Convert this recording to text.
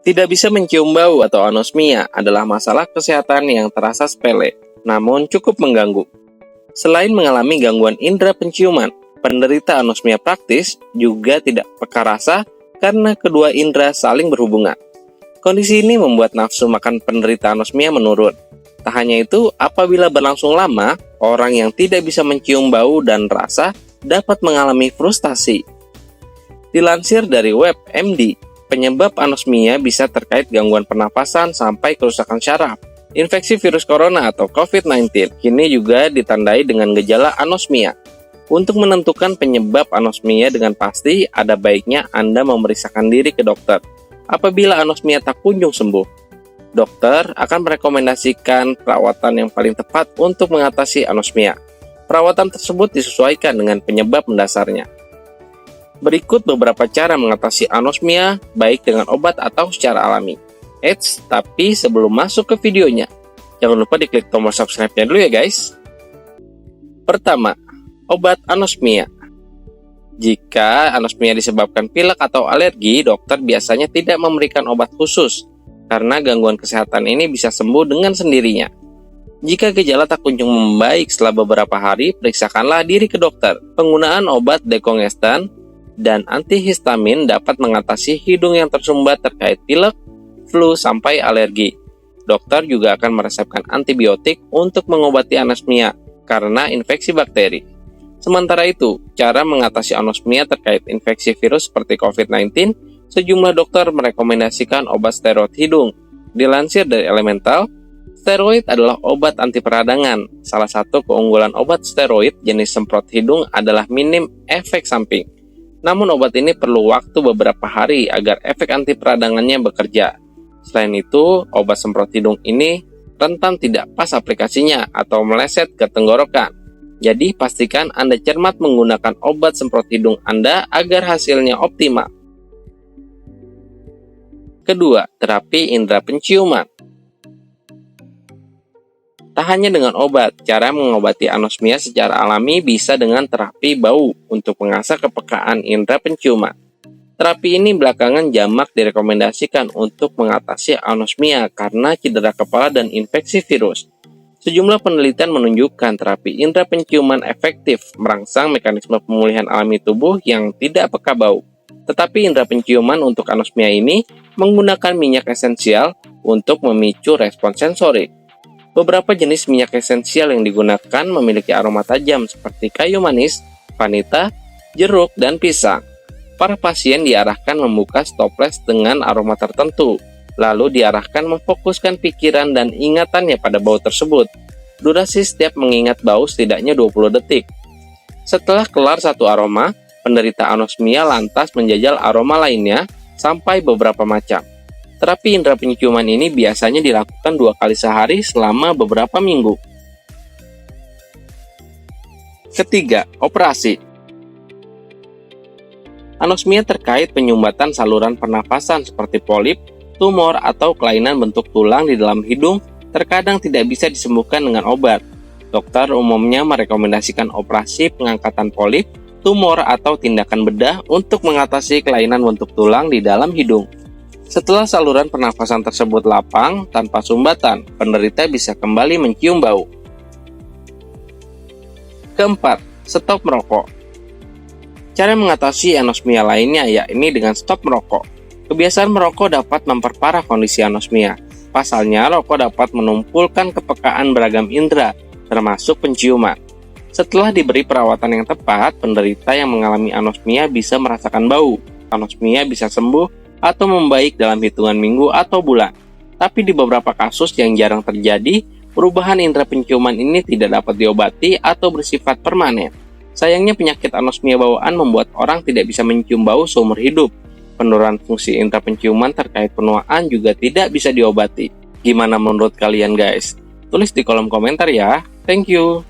Tidak bisa mencium bau atau anosmia adalah masalah kesehatan yang terasa sepele, namun cukup mengganggu. Selain mengalami gangguan indera penciuman, penderita anosmia praktis juga tidak peka rasa karena kedua indera saling berhubungan. Kondisi ini membuat nafsu makan penderita anosmia menurun. Tak hanya itu, apabila berlangsung lama, orang yang tidak bisa mencium bau dan rasa dapat mengalami frustasi. Dilansir dari WebMD, penyebab anosmia bisa terkait gangguan pernapasan sampai kerusakan syaraf. Infeksi virus corona atau COVID-19 kini juga ditandai dengan gejala anosmia. Untuk menentukan penyebab anosmia dengan pasti, ada baiknya Anda memeriksakan diri ke dokter. Apabila anosmia tak kunjung sembuh, dokter akan merekomendasikan perawatan yang paling tepat untuk mengatasi anosmia. Perawatan tersebut disesuaikan dengan penyebab mendasarnya. Berikut beberapa cara mengatasi anosmia, baik dengan obat atau secara alami. Eits, tapi sebelum masuk ke videonya, jangan lupa diklik tombol subscribe-nya dulu ya guys. Pertama, obat anosmia. Jika anosmia disebabkan pilek atau alergi, dokter biasanya tidak memberikan obat khusus, karena gangguan kesehatan ini bisa sembuh dengan sendirinya. Jika gejala tak kunjung membaik setelah beberapa hari, periksakanlah diri ke dokter. Penggunaan obat dekongestan dan antihistamin dapat mengatasi hidung yang tersumbat terkait pilek, flu, sampai alergi. Dokter juga akan meresepkan antibiotik untuk mengobati anosmia karena infeksi bakteri. Sementara itu, cara mengatasi anosmia terkait infeksi virus seperti COVID-19, sejumlah dokter merekomendasikan obat steroid hidung. Dilansir dari Elemental, steroid adalah obat anti peradangan. Salah satu keunggulan obat steroid jenis semprot hidung adalah minim efek samping. Namun obat ini perlu waktu beberapa hari agar efek anti peradangannya bekerja. Selain itu, obat semprot hidung ini rentan tidak pas aplikasinya atau meleset ke tenggorokan. Jadi pastikan Anda cermat menggunakan obat semprot hidung Anda agar hasilnya optimal. Kedua, terapi indera penciuman. Tak hanya dengan obat, cara mengobati anosmia secara alami bisa dengan terapi bau untuk mengasah kepekaan indera penciuman. Terapi ini belakangan jamak direkomendasikan untuk mengatasi anosmia karena cedera kepala dan infeksi virus. Sejumlah penelitian menunjukkan terapi indera penciuman efektif merangsang mekanisme pemulihan alami tubuh yang tidak peka bau. Tetapi indera penciuman untuk anosmia ini menggunakan minyak esensial untuk memicu respons sensorik. Beberapa jenis minyak esensial yang digunakan memiliki aroma tajam seperti kayu manis, vanita, jeruk, dan pisang. Para pasien diarahkan membuka stoples dengan aroma tertentu, lalu diarahkan memfokuskan pikiran dan ingatannya pada bau tersebut. Durasi setiap mengingat bau setidaknya 20 detik. Setelah kelar satu aroma, penderita anosmia lantas menjajal aroma lainnya sampai beberapa macam. Terapi indera penciuman ini biasanya dilakukan 2 kali sehari selama beberapa minggu. Ketiga, operasi. Anosmia terkait penyumbatan saluran pernafasan seperti polip, tumor, atau kelainan bentuk tulang di dalam hidung terkadang tidak bisa disembuhkan dengan obat. Dokter umumnya merekomendasikan operasi pengangkatan polip, tumor, atau tindakan bedah untuk mengatasi kelainan bentuk tulang di dalam hidung. Setelah saluran pernafasan tersebut lapang tanpa sumbatan, penderita bisa kembali mencium bau. Keempat, stop merokok. Cara mengatasi anosmia lainnya yakni dengan stop merokok. Kebiasaan merokok dapat memperparah kondisi anosmia. Pasalnya, rokok dapat menumpulkan kepekaan beragam indera, termasuk penciuman. Setelah diberi perawatan yang tepat, penderita yang mengalami anosmia bisa merasakan bau. Anosmia bisa sembuh atau membaik dalam hitungan minggu atau bulan. Tapi di beberapa kasus yang jarang terjadi, perubahan indera penciuman ini tidak dapat diobati atau bersifat permanen. Sayangnya penyakit anosmia bawaan membuat orang tidak bisa mencium bau seumur hidup. Penurunan fungsi indera penciuman terkait penuaan juga tidak bisa diobati. Gimana menurut kalian guys? Tulis di kolom komentar ya. Thank you.